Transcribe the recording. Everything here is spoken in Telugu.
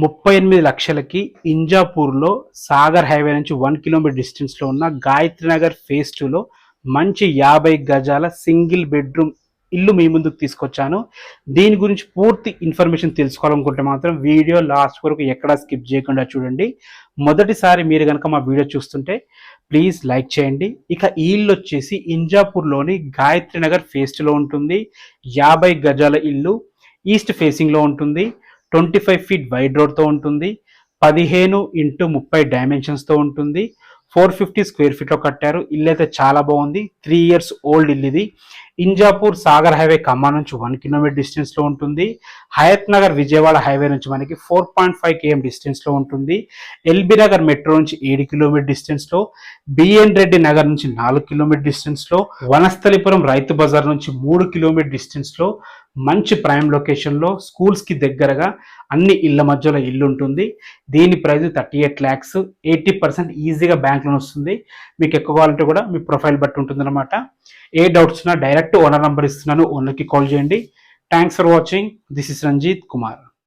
38 లక్షలకి ఇంజాపూర్లో సాగర్ హైవే నుంచి 1 కిలోమీటర్ డిస్టెన్స్లో ఉన్న గాయత్రి నగర్ ఫేజ్ 2లో మంచి 50 గజాల సింగిల్ బెడ్రూమ్ ఇల్లు మీ ముందుకు తీసుకొచ్చాను. దీని గురించి పూర్తి ఇన్ఫర్మేషన్ తెలుసుకోవాలనుకుంటే మాత్రం వీడియో లాస్ట్ వరకు ఎక్కడా స్కిప్ చేయకుండా చూడండి. మొదటిసారి మీరు కనుక మా వీడియో చూస్తుంటే ప్లీజ్ లైక్ చేయండి. ఇక ఈ ఇల్లు వచ్చేసి ఇంజాపూర్లోని గాయత్రి నగర్ ఫేజ్ 2లో ఉంటుంది. 50 గజాల ఇల్లు ఈస్ట్ ఫేసింగ్లో ఉంటుంది. 25 ఫీట్ వైడ్ రోడ్తో ఉంటుంది. 15x30 డైమెన్షన్స్తో ఉంటుంది. 450 స్క్వేర్ ఫీట్లో కట్టారు. ఇల్లు అయితే చాలా బాగుంది. 3 years ఓల్డ్ ఇల్లు ఇది. ఇంజాపూర్ సాగర్ హైవే ఖమ్మం నుంచి 1 కిలోమీటర్ డిస్టెన్స్లో ఉంటుంది. హయత్ నగర్ విజయవాడ హైవే నుంచి మనకి 4.5 km డిస్టెన్స్లో ఉంటుంది. ఎల్బీ నగర్ మెట్రో నుంచి 7 కిలోమీటర్ డిస్టెన్స్లో, బిఎన్ రెడ్డి నగర్ నుంచి 4 కిలోమీటర్ డిస్టెన్స్లో, వనస్థలిపురం రైతు బజార్ నుంచి 3 కిలోమీటర్ డిస్టెన్స్లో మంచి ప్రైమ్ లొకేషన్లో స్కూల్స్కి దగ్గరగా అన్ని ఇళ్ల మధ్యలో ఇల్లు ఉంటుంది. దీని ప్రైస్ 38 lakhs. 80% ఈజీగా బ్యాంక్ లోన్ వస్తుంది. మీకు ఎక్కువ కావాలంటే కూడా మీ ప్రొఫైల్ బట్టి ఉంటుంది అనమాట. ఏ డౌట్స్ ఉన్నా డైరెక్ట్ ఓనర్ నంబర్ ఇస్తున్నాను, ఓనర్కి కాల్ చేయండి. Thanks for watching. This is Ranjith Kumar.